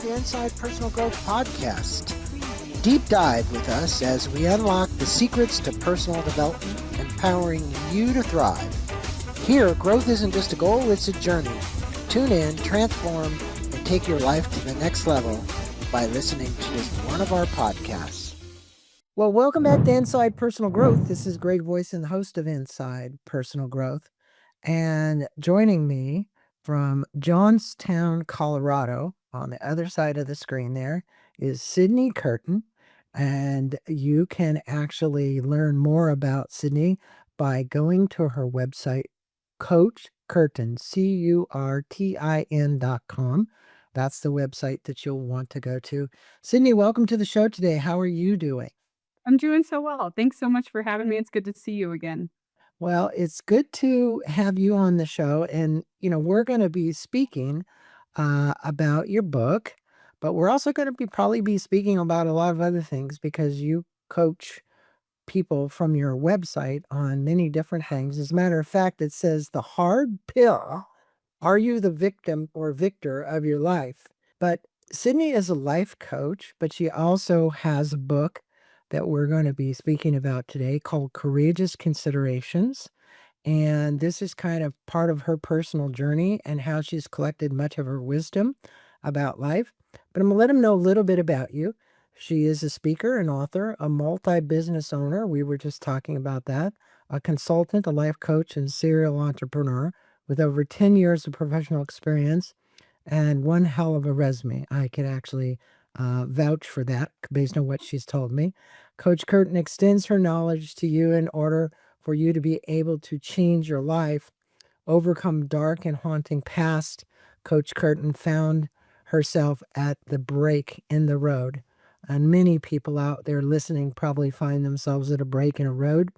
to Inside Personal Growth Podcast. Deep dive with us as we unlock the secrets to personal development, empowering you to thrive. Here, growth isn't just a goal, it's a journey. Tune in, transform, and take your life to the next level by listening to just one of our podcasts. Well, welcome back to Inside Personal Growth. This is Greg Voisen, the host of Inside Personal Growth. And joining me from Johnstown, Colorado, on the other side of the screen there, is Sydney Curtin. And you can actually learn more about Sydney by going to her website, Coach Curtin, CURTIN.com. That's the website that you'll want to go to. Sydney, welcome to the show today. How are you doing? I'm doing so well. Thanks so much for having me. It's good to see you again. Well, it's good to have you on the show. And, we're going to be speaking about your book, but we're also going to probably be speaking about a lot of other things because you coach people from your website on many different things. As a matter of fact, it says the hard pill. Are you the victim or victor of your life? But Sydney is a life coach, but she also has a book that we're going to be speaking about today called Courageous Considerations. And this is kind of part of her personal journey and how she's collected much of her wisdom about life. But I'm going to let them know a little bit about you. She is a speaker, an author, a multi-business owner. We were just talking about that. A consultant, a life coach, and serial entrepreneur with over 10 years of professional experience and one hell of a resume. I could actually vouch for that based on what she's told me. Coach Curtin extends her knowledge to you in order for you to be able to change your life, overcome dark and haunting past. Coach Curtin found herself at the break in the road. And many people out there listening probably find themselves at a break in a road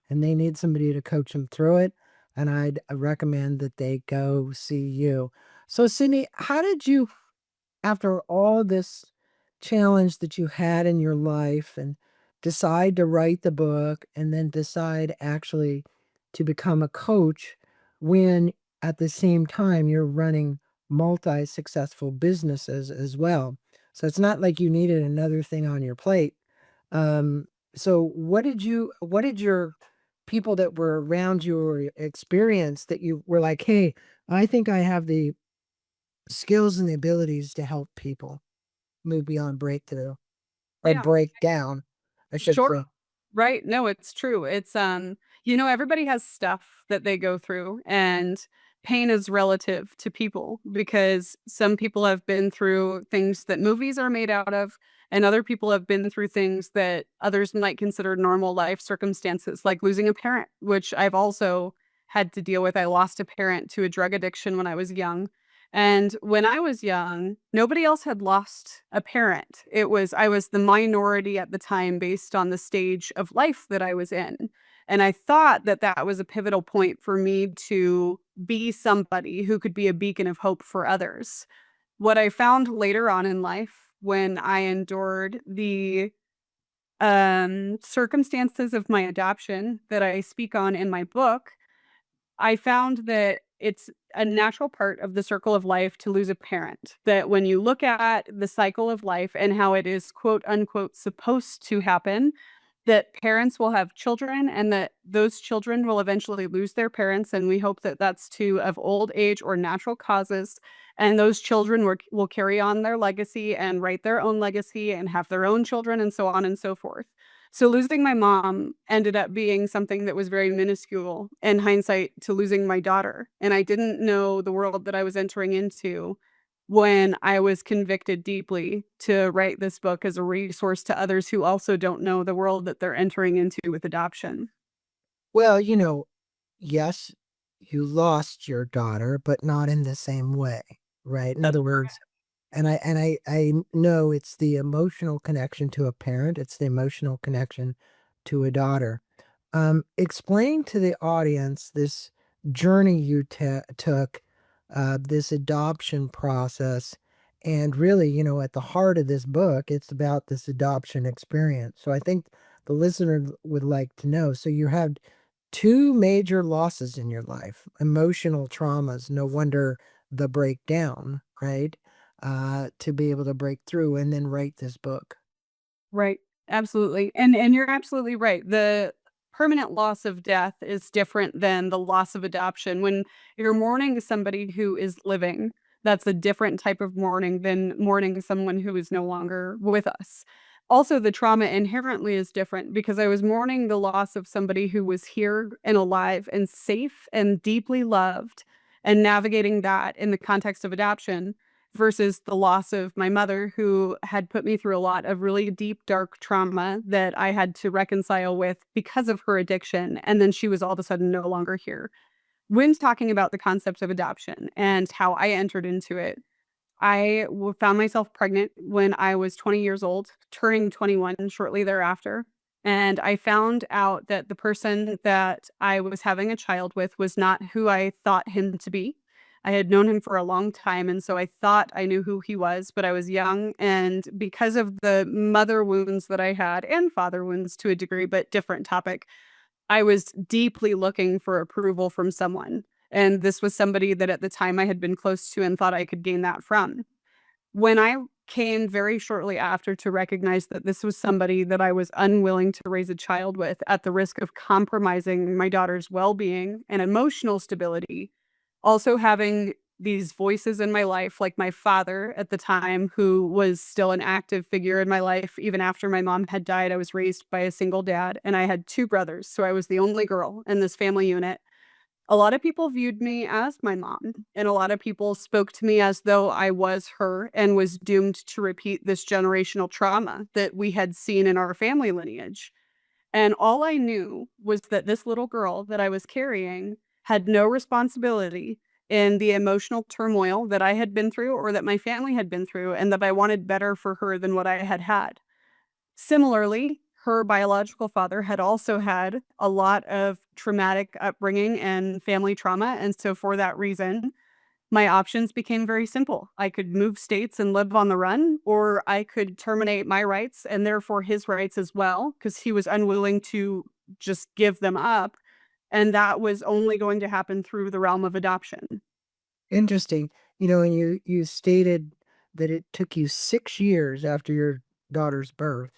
and they need somebody to coach them through it. And I'd recommend that they go see you. So, Sydney, how did you, after all this challenge that you had in your life and decide to write the book and then decide actually to become a coach when at the same time you're running multi-successful businesses as well? So it's not like you needed another thing on your plate. So what did your people that were around you or experience that you were like, hey, I think I have the skills and the abilities to help people move beyond breakthrough or Yeah, break down, I should sure. say. Right. No, it's true. It's everybody has stuff that they go through, and pain is relative to people because some people have been through things that movies are made out of, and other people have been through things that others might consider normal life circumstances, like losing a parent, which I've also had to deal with. I lost a parent to a drug addiction when I was young. And when I was young, nobody else had lost a parent. I was the minority at the time based on the stage of life that I was in. And I thought that that was a pivotal point for me to be somebody who could be a beacon of hope for others. What I found later on in life when I endured the circumstances of my adoption that I speak on in my book, I found that it's a natural part of the circle of life to lose a parent. That when you look at the cycle of life and how it is quote unquote supposed to happen, that parents will have children and that those children will eventually lose their parents. And we hope that that's of old age or natural causes. And those children will carry on their legacy and write their own legacy and have their own children and so on and so forth. So losing my mom ended up being something that was very minuscule in hindsight to losing my daughter. And I didn't know the world that I was entering into when I was convicted deeply to write this book as a resource to others who also don't know the world that they're entering into with adoption. Well, yes, you lost your daughter, but not in the same way, right? In other words, and I know it's the emotional connection to a parent, it's the emotional connection to a daughter. Explain to the audience this journey you took, this adoption process, and really, at the heart of this book, it's about this adoption experience. So I think the listener would like to know. So you had two major losses in your life, emotional traumas. No wonder the breakdown, right? to be able to break through and then write this book. Right. Absolutely. And you're absolutely right. The permanent loss of death is different than the loss of adoption. When you're mourning somebody who is living, that's a different type of mourning than mourning someone who is no longer with us. Also, the trauma inherently is different because I was mourning the loss of somebody who was here and alive and safe and deeply loved, and navigating that in the context of adoption versus the loss of my mother, who had put me through a lot of really deep, dark trauma that I had to reconcile with because of her addiction. And then she was all of a sudden no longer here. When talking about the concept of adoption and how I entered into it, found myself pregnant when I was 20 years old, turning 21 shortly thereafter. And I found out that the person that I was having a child with was not who I thought him to be. I had known him for a long time, and so I thought I knew who he was, but I was young. And because of the mother wounds that I had, and father wounds to a degree, but different topic, I was deeply looking for approval from someone. And this was somebody that at the time I had been close to and thought I could gain that from. When I came very shortly after to recognize that this was somebody that I was unwilling to raise a child with at the risk of compromising my daughter's well-being and emotional stability, also having these voices in my life, like my father at the time, who was still an active figure in my life. Even after my mom had died, I was raised by a single dad, and I had two brothers. So I was the only girl in this family unit. A lot of people viewed me as my mom, and a lot of people spoke to me as though I was her and was doomed to repeat this generational trauma that we had seen in our family lineage. And all I knew was that this little girl that I was carrying had no responsibility in the emotional turmoil that I had been through or that my family had been through, and that I wanted better for her than what I had had. Similarly, her biological father had also had a lot of traumatic upbringing and family trauma, and so for that reason, my options became very simple. I could move states and live on the run, or I could terminate my rights and therefore his rights as well, because he was unwilling to just give them up, and that was only going to happen through the realm of adoption. Interesting. And you stated that it took you 6 years after your daughter's birth,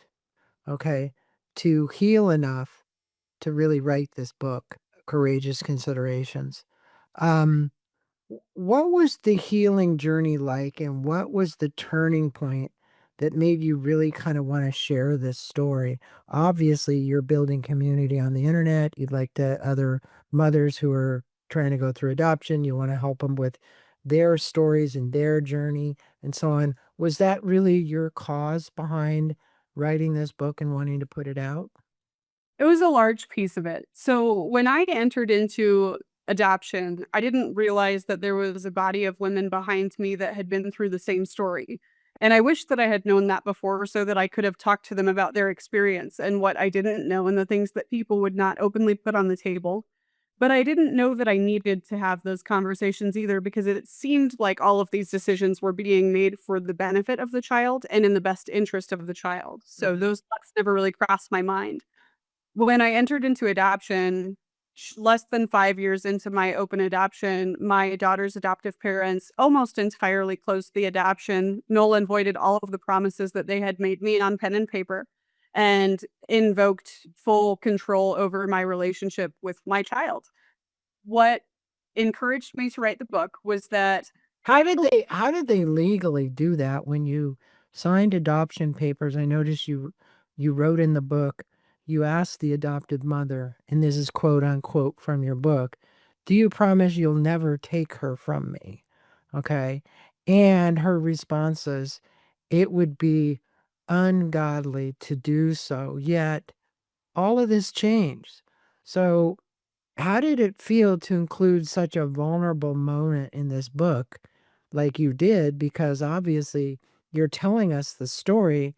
okay, to heal enough to really write this book, Courageous Considerations. Um, what was the healing journey like, and what was the turning point that made you really kind of want to share this story? Obviously, you're building community on the internet. You'd like to other mothers who are trying to go through adoption. You want to help them with their stories and their journey and so on. Was that really your cause behind writing this book and wanting to put it out? It was a large piece of it. So when I entered into adoption, I didn't realize that there was a body of women behind me that had been through the same story. And I wish that I had known that before so that I could have talked to them about their experience and what I didn't know and the things that people would not openly put on the table. But I didn't know that I needed to have those conversations either, because it seemed like all of these decisions were being made for the benefit of the child and in the best interest of the child. So Mhm. those thoughts never really crossed my mind. When I entered into adoption, less than 5 years into my open adoption, my daughter's adoptive parents almost entirely closed the adoption, null and voided all of the promises that they had made me on pen and paper, and invoked full control over my relationship with my child. What encouraged me to write the book was that How did they legally do that when you signed adoption papers? I noticed you wrote in the book, you asked the adopted mother, and this is quote unquote from your book, "Do you promise you'll never take her from me?" Okay? And her response is, "It would be ungodly to do so." Yet all of this changed. So how did it feel to include such a vulnerable moment in this book like you did? Because obviously you're telling us the story,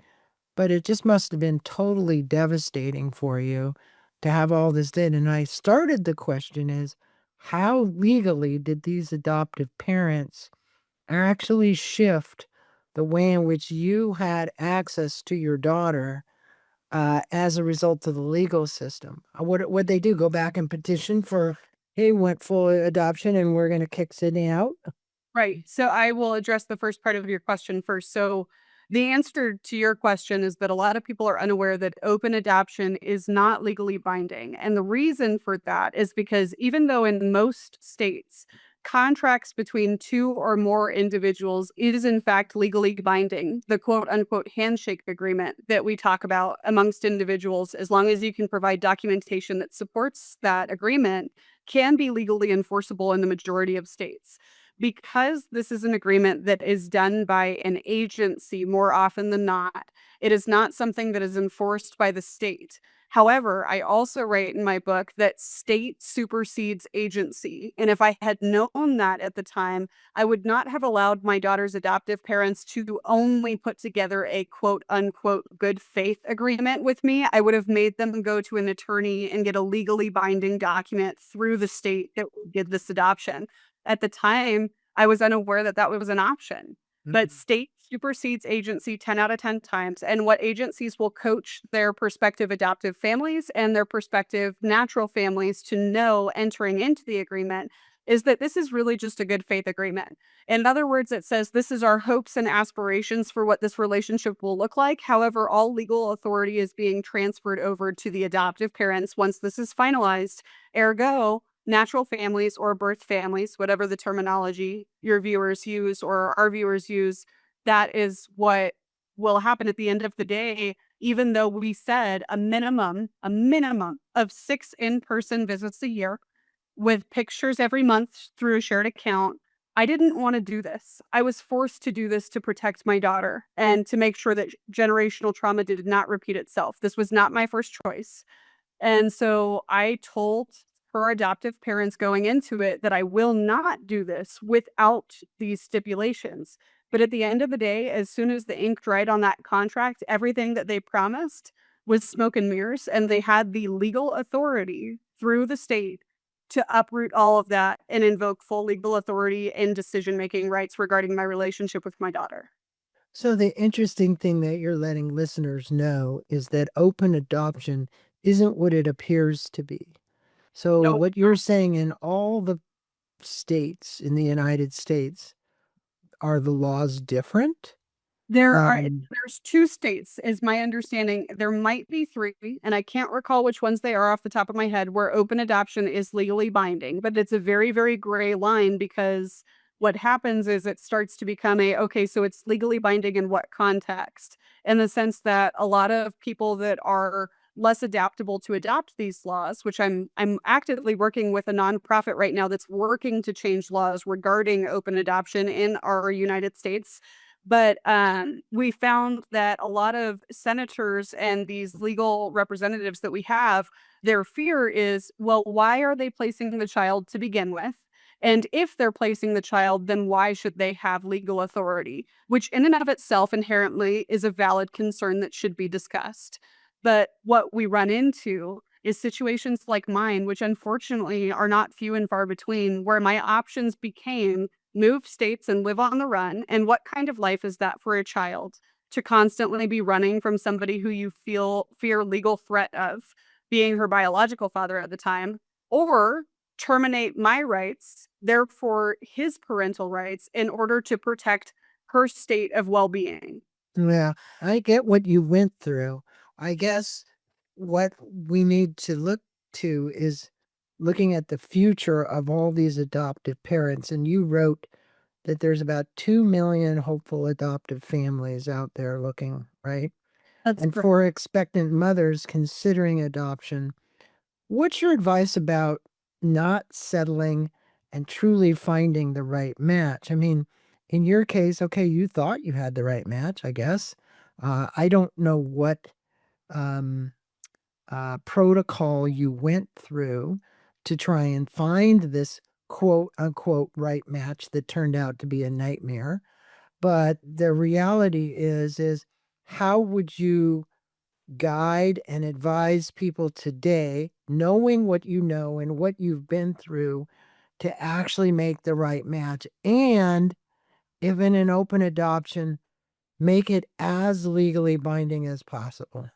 but it just must have been totally devastating for you to have all this did. And I started the question is, how legally did these adoptive parents actually shift the way in which you had access to your daughter as a result of the legal system? What they do? Go back and petition for, hey, went full adoption and we're going to kick Sydney out? Right. So I will address the first part of your question first. So the answer to your question is that a lot of people are unaware that open adoption is not legally binding. And the reason for that is because even though in most states, contracts between two or more individuals is in fact legally binding, the quote unquote handshake agreement that we talk about amongst individuals, as long as you can provide documentation that supports that agreement, can be legally enforceable in the majority of states. Because this is an agreement that is done by an agency more often than not, it is not something that is enforced by the state. However, I also write in my book that state supersedes agency. And if I had known that at the time, I would not have allowed my daughter's adoptive parents to only put together a quote unquote good faith agreement with me. I would have made them go to an attorney and get a legally binding document through the state that would give this adoption. At the time, I was unaware that that was an option. But Mhm. state supersedes agency 10 out of 10 times. And what agencies will coach their prospective adoptive families and their prospective natural families to know entering into the agreement is that this is really just a good faith agreement. In other words, it says this is our hopes and aspirations for what this relationship will look like. However, all legal authority is being transferred over to the adoptive parents once this is finalized. Ergo, natural families or birth families, whatever the terminology your viewers use or our viewers use, that is what will happen at the end of the day. Even though we said a minimum of 6 in-person visits a year with pictures every month through a shared account, I didn't want to do this. I was forced to do this to protect my daughter and to make sure that generational trauma did not repeat itself. This was not my first choice. And so I told her adoptive parents going into it that I will not do this without these stipulations. But at the end of the day, as soon as the ink dried on that contract, everything that they promised was smoke and mirrors. And they had the legal authority through the state to uproot all of that and invoke full legal authority and decision making rights regarding my relationship with my daughter. So the interesting thing that you're letting listeners know is that open adoption isn't what it appears to be. So Nope. what you're saying in all the states in the United States, are the laws different? Um, There's 2 states, is my understanding. There might be 3, and I can't recall which ones they are off the top of my head, where open adoption is legally binding, but it's a very, very gray line because what happens is it starts to become okay, so it's legally binding in what context? In the sense that a lot of people that are less adaptable to adopt these laws, which I'm actively working with a nonprofit right now that's working to change laws regarding open adoption in our United States. But we found that a lot of senators and these legal representatives that we have, their fear is, well, why are they placing the child to begin with? And if they're placing the child, then why should they have legal authority? Which, in and of itself, inherently is a valid concern that should be discussed. But what we run into is situations like mine, which unfortunately are not few and far between, where my options became move states and live on the run. And what kind of life is that for a child to constantly be running from somebody who you feel fear legal threat of being her biological father at the time, or terminate my rights, therefore his parental rights, in order to protect her state of well-being. yeah, I get what you went through. I guess what we need to look to is looking at the future of all these adoptive parents. And you wrote that there's about 2 million hopeful adoptive families out there looking, right? That's And correct. for expectant mothers considering adoption, what's your advice about not settling and truly finding the right match? I mean, in your case, okay, you thought you had the right match, I guess. I don't know what um, protocol you went through to try and find this quote unquote right match that turned out to be a nightmare. But the reality is how would you guide and advise people today, knowing what you know and what you've been through, to actually make the right match? And if in an open adoption, make it as legally binding as possible.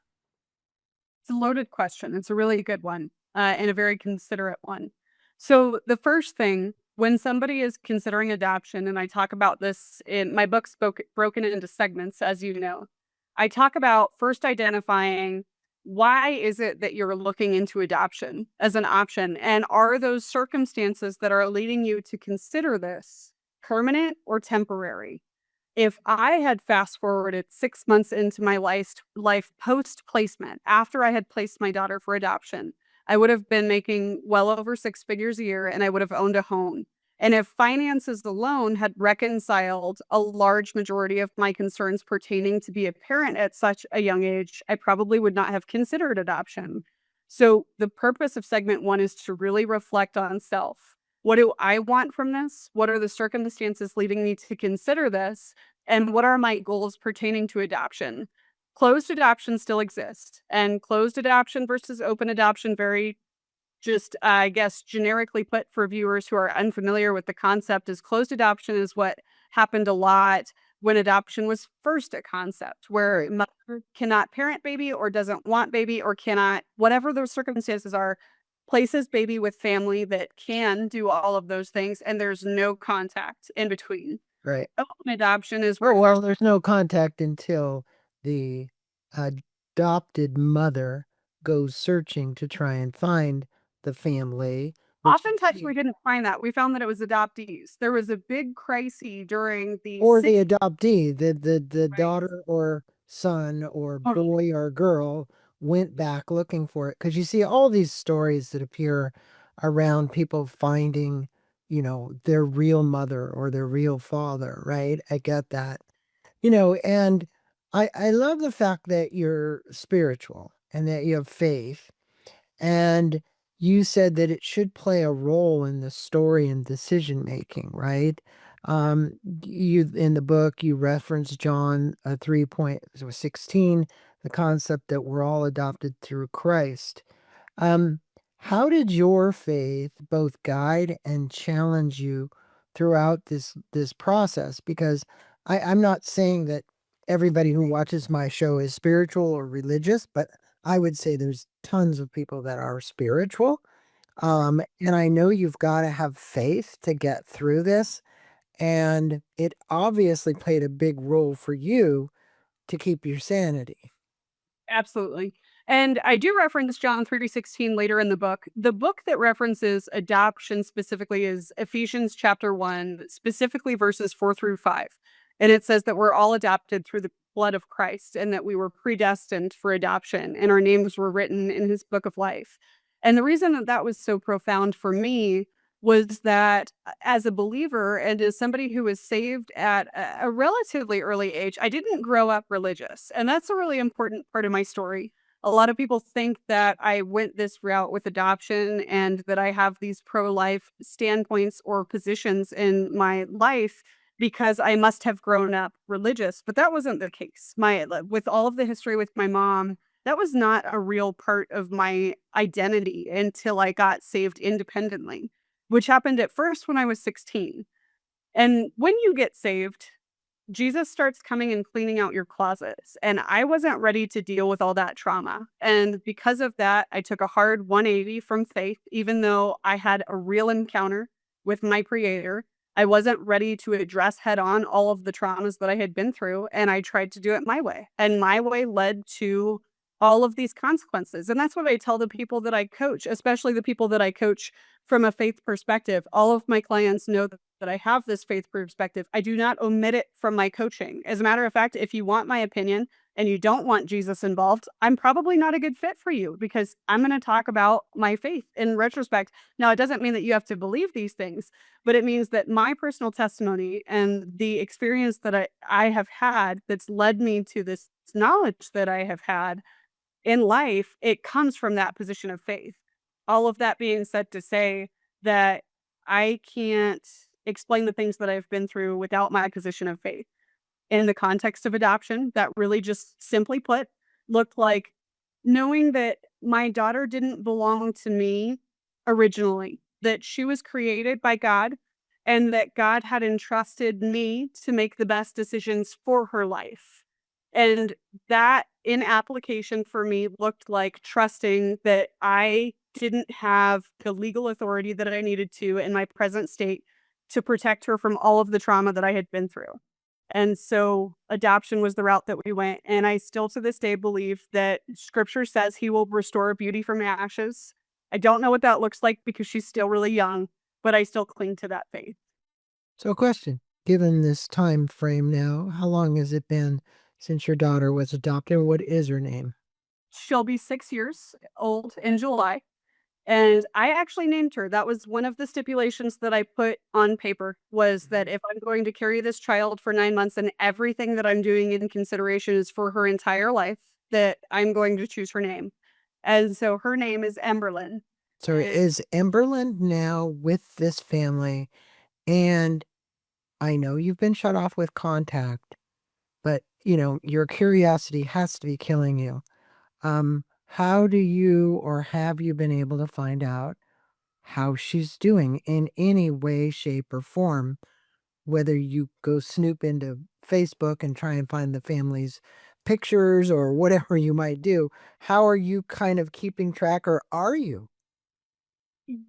It's a loaded question. It's a really good one, and a very considerate one. So the first thing when somebody is considering adoption, and I talk about this in my book, broken into segments, as you know, I talk about first identifying why is it that you're looking into adoption as an option? And are those circumstances that are leading you to consider this permanent or temporary? If I had fast forwarded 6 months into my life post placement, after I had placed my daughter for adoption, I would have been making well over 6 figures a year and I would have owned a home. And if finances alone had reconciled a large majority of my concerns pertaining to be a parent at such a young age, I probably would not have considered adoption. So the purpose of segment 1 is to really reflect on self. What do I want from this? What are the circumstances leading me to consider this? And what are my goals pertaining to adoption? Closed adoption still exists, and closed adoption versus open adoption, very just, I guess, generically put for viewers who are unfamiliar with the concept, is closed adoption is what happened a lot when adoption was first a concept, where mother cannot parent baby or doesn't want baby or cannot, whatever those circumstances are, places baby with family that can do all of those things, and there's no contact in between. Right. Open adoption is Oh, where well, there's no contact until the adopted mother goes searching to try and find the family, which oftentimes we didn't find that. We found that it was adoptees. There was a big crisis during the or the Sydney. adoptee, the Right. daughter or son or Totally. boy or girl went back looking for it. Because you see all these stories that appear around people finding, their real mother or their real father, right? I get that. And I love the fact that you're spiritual and that you have faith. And you said that it should play a role in the story and decision making, right? You in the book you reference John 3:16, the concept that we're all adopted through Christ. Um, how did your faith both guide and challenge you throughout this process? Because I'm not saying that everybody who watches my show is spiritual or religious, but I would say there's tons of people that are spiritual. And I know you've got to have faith to get through this. And it obviously played a big role for you to keep your sanity. Absolutely. And I do reference John 3:16 later in the book. The book that references adoption specifically is Ephesians chapter 1, specifically verses 4 through 5. And it says that we're all adopted through the blood of Christ and that we were predestined for adoption and our names were written in his book of life. And the reason that that was so profound for me was that as a believer and as somebody who was saved at a relatively early age, I didn't grow up religious. And that's a really important part of my story. A lot of people think that I went this route with adoption and that I have these pro life standpoints or positions in my life because I must have grown up religious. But that wasn't the case. With all of the history with my mom, that was not a real part of my identity until I got saved independently, which happened at first when I was 16. And when you get saved, Jesus starts coming and cleaning out your closets. And I wasn't ready to deal with all that trauma. And because of that, I took a hard 180 from faith, even though I had a real encounter with my creator. I wasn't ready to address head on all of the traumas that I had been through. And I tried to do it my way. And my way led to all of these consequences. And that's what I tell the people that I coach, especially the people that I coach from a faith perspective. All of my clients know that I have this faith perspective. I do not omit it from my coaching. As a matter of fact, if you want my opinion and you don't want Jesus involved, I'm probably not a good fit for you because I'm going to talk about my faith in retrospect. Now, it doesn't mean that you have to believe these things, but it means that my personal testimony and the experience that I have had that's led me to this knowledge that I have had in life, it comes from that position of faith. All of that being said to say that I can't explain the things that I've been through without my position of faith. In the context of adoption, that really just simply put looked like knowing that my daughter didn't belong to me originally, that she was created by God and that God had entrusted me to make the best decisions for her life. And that in application for me looked like trusting that I didn't have the legal authority that I needed to in my present state to protect her from all of the trauma that I had been through. And so adoption was the route that we went. And I still to this day believe that scripture says he will restore beauty from ashes. I don't know what that looks like because she's still really young, but I still cling to that faith. So, a question, given this time frame now, how long has it been since your daughter was adopted? What is her name? She'll be 6 years old in July. And I actually named her. That was one of the stipulations that I put on paper was that if I'm going to carry this child for 9 months and everything that I'm doing in consideration is for her entire life, that I'm going to choose her name. And so her name is Emberlyn. So, And is Emberland now with this family? And I know you've been shut off with contact, but your curiosity has to be killing you. How do you or have you been able to find out how she's doing in any way, shape, or form? Whether you go snoop into Facebook and try and find the family's pictures or whatever you might do, how are you kind of keeping track, or are you?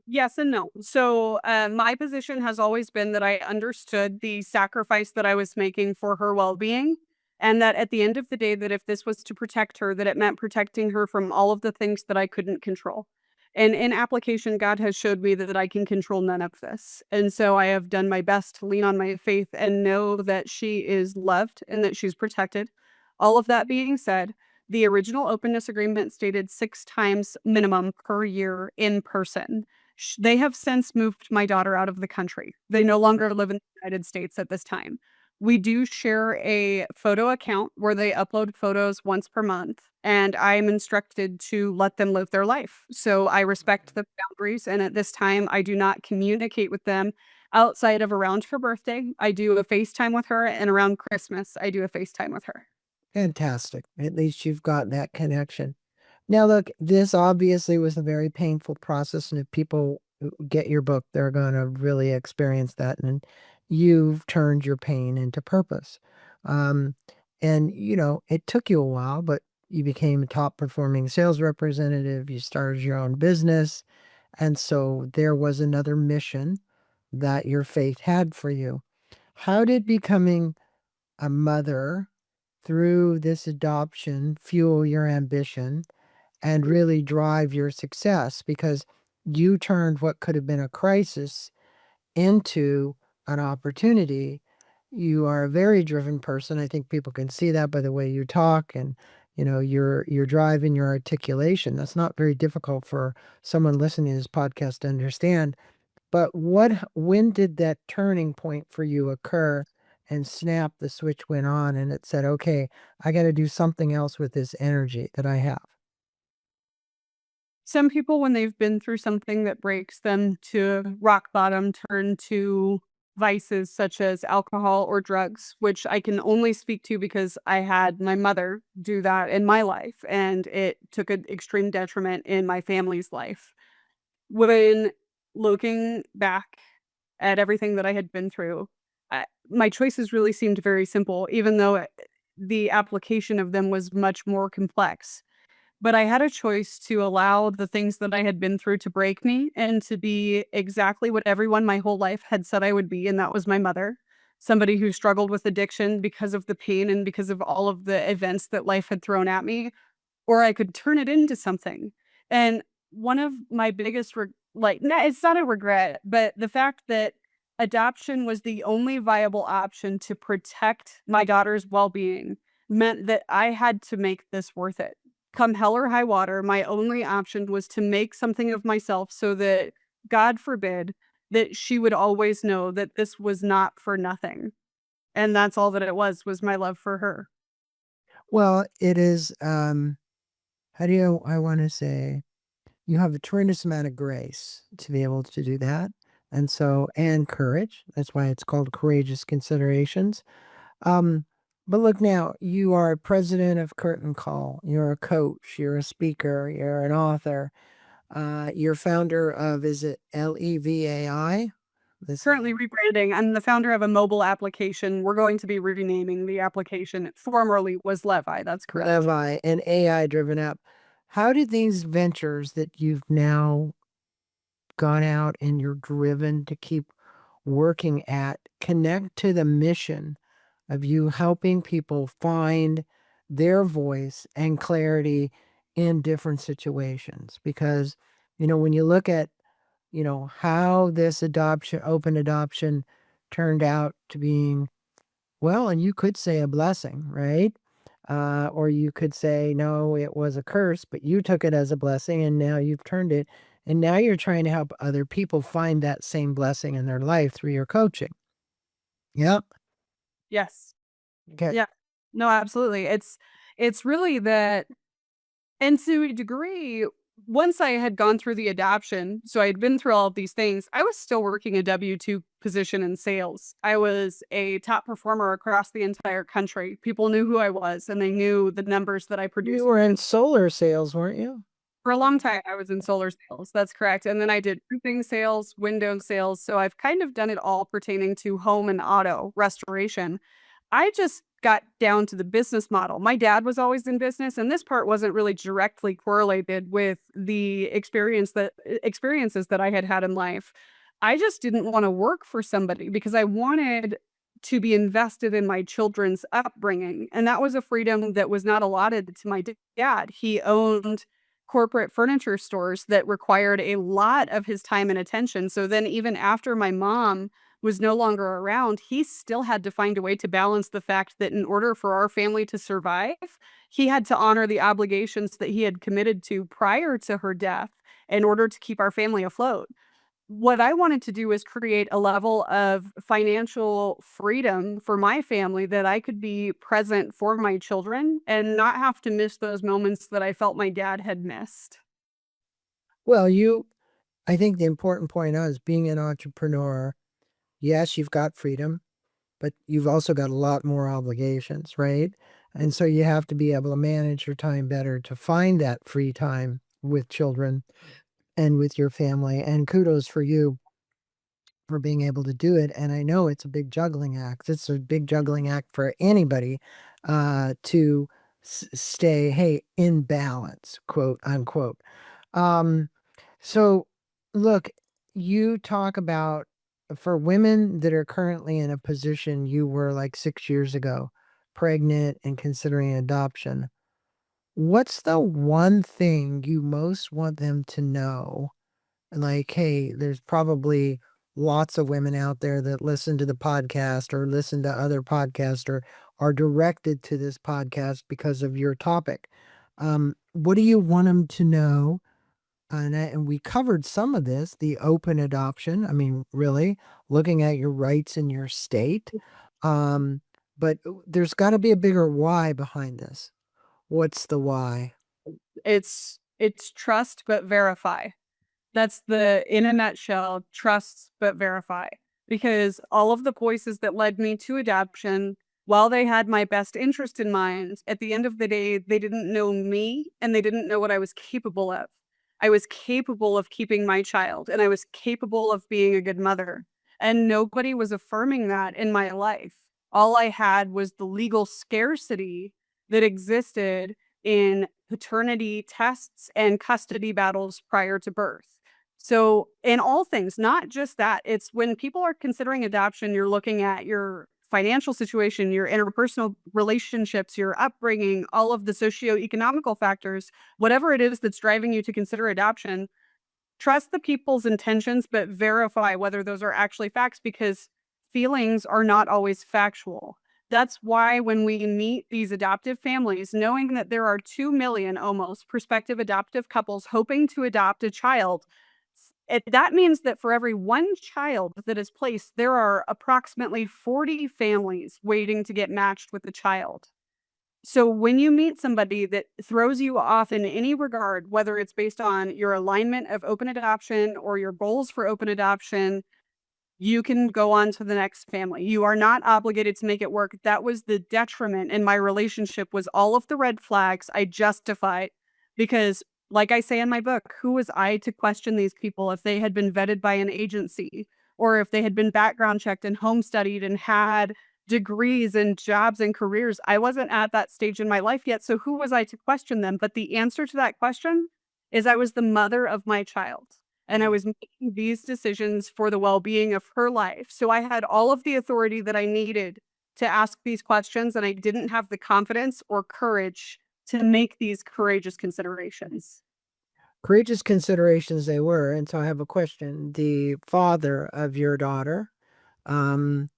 yes and no. So, my position has always been that I understood the sacrifice that I was making for her well-being, and that at the end of the day, that if this was to protect her, that it meant protecting her from all of the things that I couldn't control. And in application, God has showed me that I can control none of this. And so I have done my best to lean on my faith and know that she is loved and that she's protected. All of that being said, the original openness agreement stated 6 times minimum per year in person. They have since moved my daughter out of the country. They no longer live in the United States at this time. We do share a photo account where they upload photos once per month, and I'm instructed to let them live their life. So I respect the boundaries, and at this time, I do not communicate with them outside of around her birthday. I do a FaceTime with her, and around Christmas, I do a FaceTime with her. Fantastic. At least you've got that connection. Now, look, this obviously was a very painful process, and if people get your book, they're going to really experience that. And you've turned your pain into purpose. Um, and, it took you a while, but you became a top performing sales representative. You started your own business. And so there was another mission that your faith had for you. How did becoming a mother through this adoption fuel your ambition and really drive your success? Because you turned what could have been a crisis into an opportunity. You are a very driven person. I think people can see that by the way you talk and your drive and your articulation. That's not very difficult for someone listening to this podcast to understand. But when did that turning point for you occur and snap, the switch went on and it said, okay, I got to do something else with this energy that I have? Some people, when they've been through something that breaks them to rock bottom, turn to vices such as alcohol or drugs, which I can only speak to because I had my mother do that in my life, and it took an extreme detriment in my family's life. When looking back at everything that I had been through, my choices really seemed very simple, even though the application of them was much more complex. But I had a choice to allow the things that I had been through to break me and to be exactly what everyone my whole life had said I would be, and that was my mother. Somebody who struggled with addiction because of the pain and because of all of the events that life had thrown at me, or I could turn it into something. And one of my biggest it's not a regret, but the fact that adoption was the only viable option to protect my daughter's well-being meant that I had to make this worth it. Come hell or high water, my only option was to make something of myself so that, God forbid, that she would always know that this was not for nothing. And that's all that it was my love for her. Well, it is, how do I want to say, you have a tremendous amount of grace to be able to do that. And so, and courage. That's why it's called Courageous Considerations. Um, but look now, you are president of Curtin Call. You're a coach. You're a speaker. You're an author. You're founder of, is it LEVAI? This is Currently rebranding. I'm the founder of a mobile application. We're going to be renaming the application. It formerly was Levi. That's correct. Levi, an AI driven app. How do these ventures that you've now gone out and you're driven to keep working at connect to the mission of you helping people find their voice and clarity in different situations? Because, when you look at, how this open adoption turned out to being, well, and you could say a blessing, right? Or you could say, no, it was a curse, but you took it as a blessing and now you've turned it. And now you're trying to help other people find that same blessing in their life through your coaching. Yep. Yes. Okay. Yeah. No, absolutely. It's really that. And to a degree, once I had gone through the adoption, so I had been through all of these things, I was still working a W-2 position in sales. I was a top performer across the entire country. People knew who I was and they knew the numbers that I You produced. were in solar sales, weren't you? For a long time, I was in solar sales. That's correct. And then I did roofing sales, window sales. So I've kind of done it all pertaining to home and auto restoration. I just got down to the business model. My dad was always in business, and this part wasn't really directly correlated with the experiences that I had had in life. I just didn't want to work for somebody because I wanted to be invested in my children's upbringing, and that was a freedom that was not allotted to my dad. He owned corporate furniture stores that required a lot of his time and attention. So then even after my mom was no longer around, he still had to find a way to balance the fact that in order for our family to survive, he had to honor the obligations that he had committed to prior to her death in order to keep our family afloat. What I wanted to do is create a level of financial freedom for my family that I could be present for my children and not have to miss those moments that I felt my dad had missed. Well, I think the important point is being an entrepreneur. Yes, you've got freedom, but you've also got a lot more obligations, right? And so you have to be able to manage your time better to find that free time with children and with your family. And kudos for you for being able to do it. And I know it's a big juggling act. It's a big juggling act for anybody to stay, hey, in balance, quote unquote. Um, so, look, you talk about for women that are currently in a position you were like 6 years ago, pregnant and considering adoption. What's the one thing you most want them to know? Like, hey, there's probably lots of women out there that listen to the podcast or listen to other podcasts or are directed to this podcast because of your topic. What do you want them to know? And we covered some of this, the open adoption. I mean, really looking at your rights in your state. Um, but there's got to be a bigger why behind this. What's the why? It's trust but verify. That's the in a nutshell, trust but verify. Because all of the voices that led me to adoption, while they had my best interest in mind, at the end of the day, they didn't know me and they didn't know what I was capable of. I was capable of keeping my child and I was capable of being a good mother. And nobody was affirming that in my life. All I had was the legal scarcity that existed in paternity tests and custody battles prior to birth. So, in all things, not just that, it's when people are considering adoption, you're looking at your financial situation, your interpersonal relationships, your upbringing, all of the socioeconomical factors, whatever it is that's driving you to consider adoption. Trust the people's intentions, but verify whether those are actually facts because feelings are not always factual. That's why when we meet these adoptive families, knowing that there are 2 million almost prospective adoptive couples hoping to adopt a child, that means that for every one child that is placed, there are approximately 40 families waiting to get matched with the child. So when you meet somebody that throws you off in any regard, whether it's based on your alignment of open adoption or your goals for open adoption, you can go on to the next family. You are not obligated to make it work. That was the detriment in my relationship was all of the red flags I justified because like I say in my book, who was I to question these people if they had been vetted by an agency or if they had been background checked and home studied and had degrees and jobs and careers. I wasn't at that stage in my life yet, so who was I to question them? But the answer to that question is I was the mother of my child, and I was making these decisions for the well-being of her life. So I had all of the authority that I needed to ask these questions, and I didn't have the confidence or courage to make these courageous considerations. Courageous considerations they were, and so I have a question. The father of your daughter, um,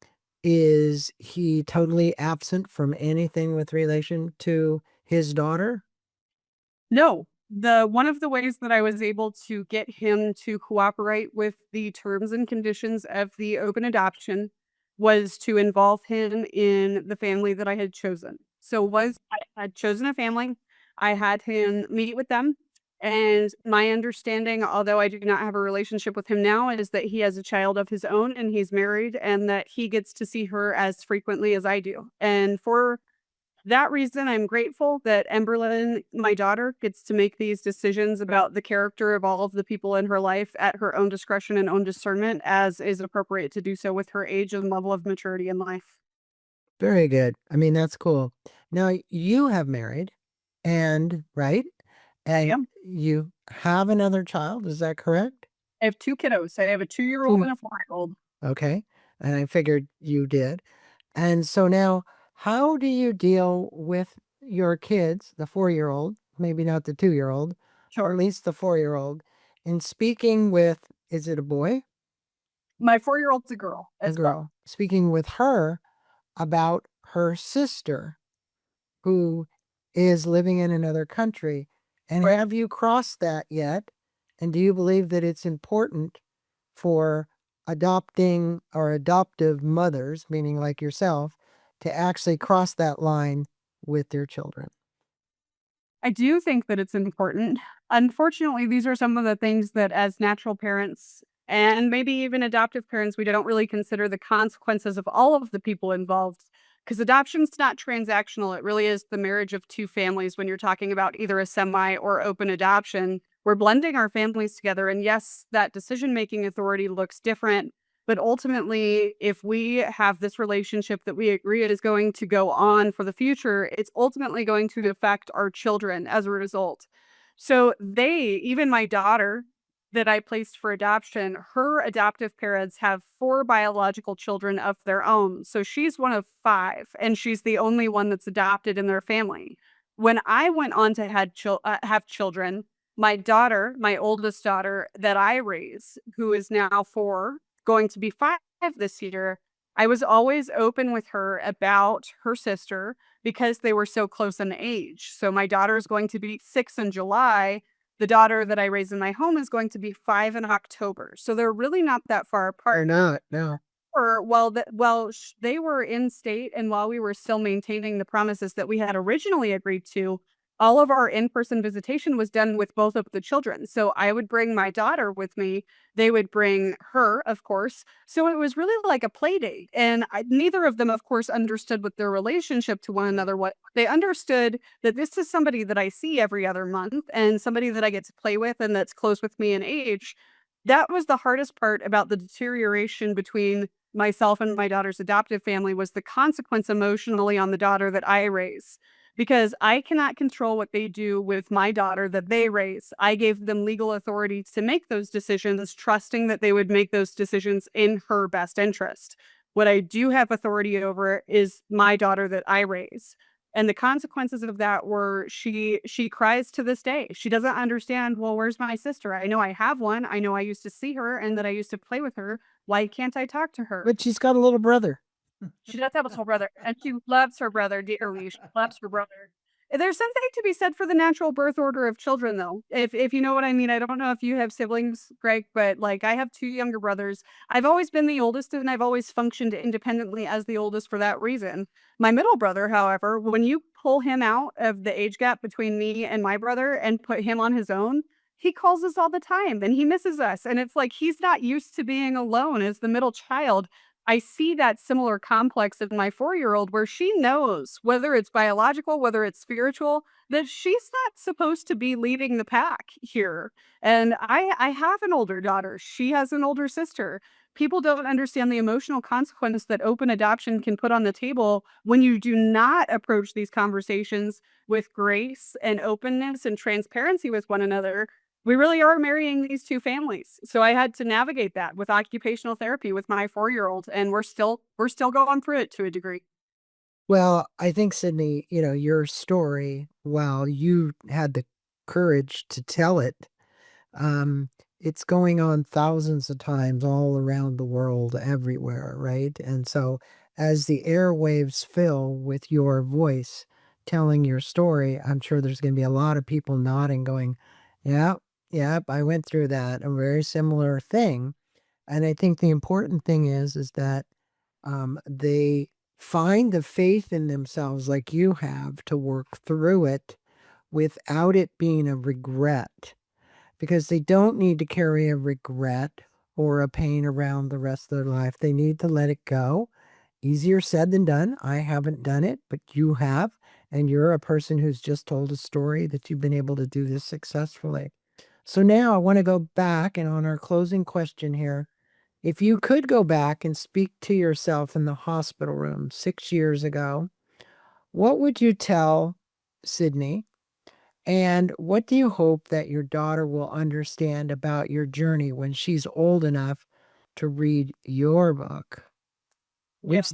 is he totally absent from anything with relation to his daughter? No. The one of the ways that I was able to get him to cooperate with the terms and conditions of the open adoption was to involve him in the family that I had chosen. So was I had chosen a family, I had him meet with them, and my understanding, although I do not have a relationship with him now, is that he has a child of his own and he's married and that he gets to see her as frequently as I do. And for that reason, I'm grateful that Emberlyn, my daughter, gets to make these decisions about the character of all of the people in her life at her own discretion and own discernment, as is appropriate to do so with her age and level of maturity in life. Very good. I mean, that's cool. Now you have married and right? And Yeah. you have another child, is that correct? I have two kiddos. I have a 2-year-old Two. and a 4-year-old. Okay. And I figured you did. And so now, how do you deal with your kids, the 4-year-old, maybe not the 2-year-old, or Sure. at least the 4-year-old, in speaking with, is it a boy? My 4-year-old's a girl A as well. girl. Speaking with her about her sister who is living in another country. And Right. have you crossed that yet? And do you believe that it's important for adopting or adoptive mothers, meaning like yourself, to actually cross that line with their children? I do think that it's important. Unfortunately, these are some of the things that as natural parents and maybe even adoptive parents, we don't really consider the consequences of all of the people involved. Because adoption's not transactional. It really is the marriage of two families when you're talking about either a semi or open adoption. We're blending our families together. And yes, that decision making authority looks different. But ultimately, if we have this relationship that we agree is going to go on for the future, it's ultimately going to affect our children as a result. So even my daughter that I placed for adoption, her adoptive parents have 4 biological children of their own. So she's one of 5, and she's the only one that's adopted in their family. When I went on to have children, my daughter, my oldest daughter that I raise, who is now 4, going to be 5 this year, I was always open with her about her sister because they were so close in age. So my daughter is going to be 6 in July. The daughter that I raised in my home is going to be 5 in October. So they're really not that far Or apart. not? No. Or they were in state and while we were still maintaining the promises that we had originally agreed to, all of our in-person visitation was done with both of the children. So I would bring my daughter with me. They would bring her, of course. So it was really like a play date. And neither of them, of course, understood what their relationship to one another was. They understood that this is somebody that I see every other month and somebody that I get to play with and that's close with me in age. That was the hardest part about the deterioration between myself and my daughter's adoptive family was the consequence emotionally on the daughter that I raise. Because I cannot control what they do with my daughter that they raise. I gave them legal authority to make those decisions, trusting that they would make those decisions in her best interest. What I do have authority over is my daughter that I raise. And the consequences of that were she cries to this day. She doesn't understand, well, where's my sister? I know I have one. I know I used to see her and that I used to play with her. Why can't I talk to her? But she's got a little brother. She does have a soul brother, and she loves her brother dearly. She loves her brother. There's something to be said for the natural birth order of children, though. If you know what I mean. I don't know if you have siblings, Greg, but like I have 2 younger brothers. I've always been the oldest, and I've always functioned independently as the oldest for that reason. My middle brother, however, when you pull him out of the age gap between me and my brother and put him on his own, he calls us all the time and he misses us. And it's like he's not used to being alone as the middle child. I see that similar complex in my 4-year-old where she knows, whether it's biological, whether it's spiritual, that she's not supposed to be leading the pack here. And I have an older daughter. She has an older sister. People don't understand the emotional consequence that open adoption can put on the table when you do not approach these conversations with grace and openness and transparency with one another. We really are marrying these 2 families. So I had to navigate that with occupational therapy with my 4-year-old, and we're still going through it to a degree. Well, I think, Sydney, your story, while you had the courage to tell it, um, it's going on thousands of times all around the world, everywhere, right? And so, as the airwaves fill with your voice telling your story, I'm sure there's going to be a lot of people nodding, going, "Yep, yep, I went through that, a very similar thing." And I think the important thing is that they find the faith in themselves, like you have, to work through it without it being a regret, because they don't need to carry a regret or a pain around the rest of their life. They need to let it go. Easier said than done. I haven't done it, but you have. And you're a person who's just told a story that you've been able to do this successfully. So now I want to go back, and on our closing question here, if you could go back and speak to yourself in the hospital room 6 years ago, what would you tell Sydney? And what do you hope that your daughter will understand about your journey when she's old enough to read your book? Yeah. Which,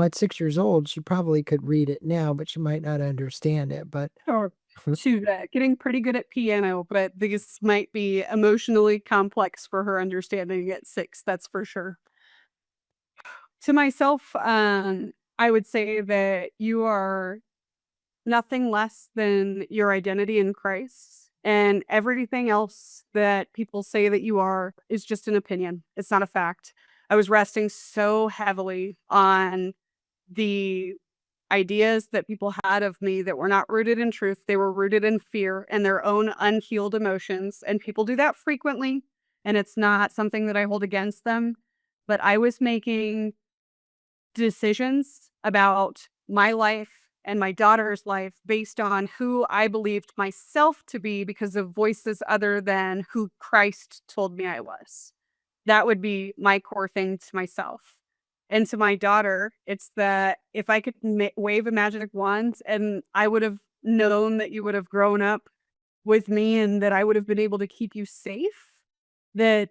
at 6 years old, she probably could read it now, but she might not understand it. But Or she's, getting pretty good at piano, but these might be emotionally complex for her understanding at 6, that's for sure. To myself, I would say that you are nothing less than your identity in Christ, and everything else that people say that you are is just an opinion. It's not a fact. I was resting so heavily on the ideas that people had of me that were not rooted in truth. They were rooted in fear and their own unhealed emotions. And people do that frequently. And it's not something that I hold against them. But I was making decisions about my life and my daughter's life based on who I believed myself to be because of voices other than who Christ told me I was. That would be my core thing to myself. And to my daughter, it's that if I could wave a magic wand and I would have known that you would have grown up with me and that I would have been able to keep you safe, that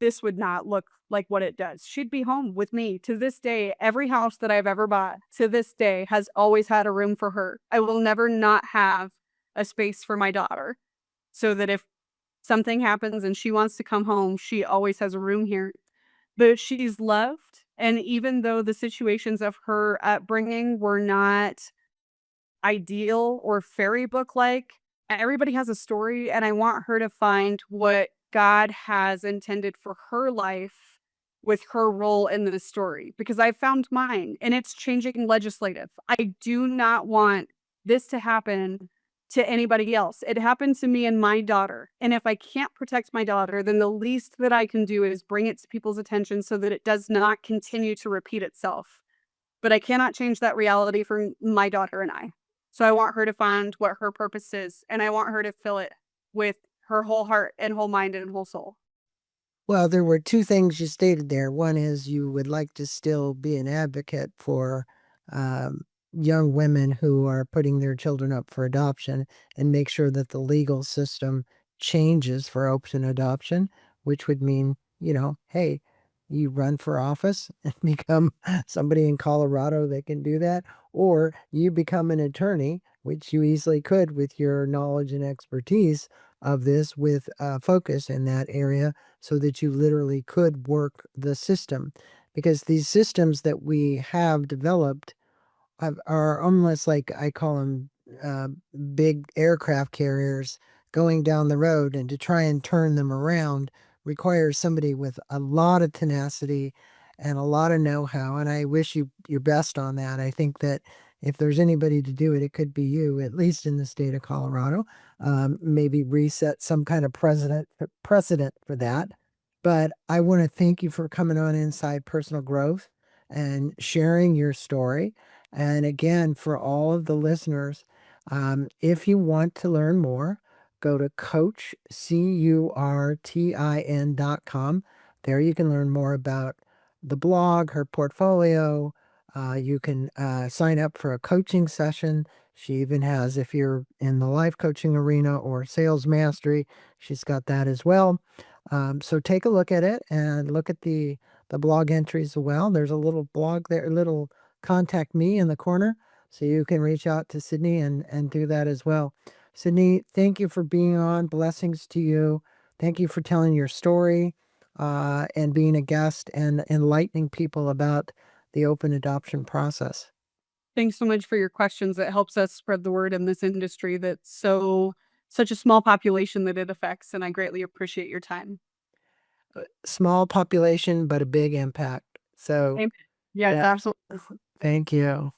this would not look like what it does. She'd be home with me. To this day, every house that I've ever bought to this day has always had a room for her. I will never not have a space for my daughter so that if something happens and she wants to come home, she always has a room here. But she's loved. And even though the situations of her upbringing were not ideal or fairy book like, everybody has a story, and I want her to find what God has intended for her life with her role in the story because I found mine and it's changing legislative. I do not want this to happen to anybody else. It happened to me and my daughter. And if I can't protect my daughter, then the least that I can do is bring it to people's attention so that it does not continue to repeat itself. But I cannot change that reality for my daughter and I. So I want her to find what her purpose is, and I want her to fill it with her whole heart and whole mind and whole soul. well, there were two things you stated there. One is you would like to still be an advocate for um, young women who are putting their children up for adoption and make sure that the legal system changes for open adoption, which would mean, hey, you run for office and become somebody in Colorado that can do that, or you become an attorney, which you easily could with your knowledge and expertise of this with focus in that area so that you literally could work the system. Because these systems that we have developed are almost like I call them uh, big aircraft carriers going down the road, and to try and turn them around requires somebody with a lot of tenacity and a lot of know-how. And I wish you your best on that. I think that if there's anybody to do it, it could be you, at least in the state of Colorado. Maybe reset some kind of precedent for that. But I want to thank you for coming on Inside Personal Growth and sharing your story. And again, for all of the listeners, if you want to learn more, go to CurtinCurtin.com. There you can learn more about the blog, her portfolio. You can sign up for a coaching session. She even has, if you're in the life coaching arena or sales mastery, she's got that as well. So take a look at it and look at the blog entries as well. There's a little blog there, a little contact me in the corner, so you can reach out to Sydney and do that as well. Sydney, thank you for being on. Blessings to you. Thank you for telling your story and being a guest and enlightening people about the open adoption process. Thanks so much for your questions. It helps us spread the word in this industry that's such a small population that it affects, and I greatly appreciate your time. Small population, but a big impact. So, Amen. Yes, yeah, absolutely. thank you.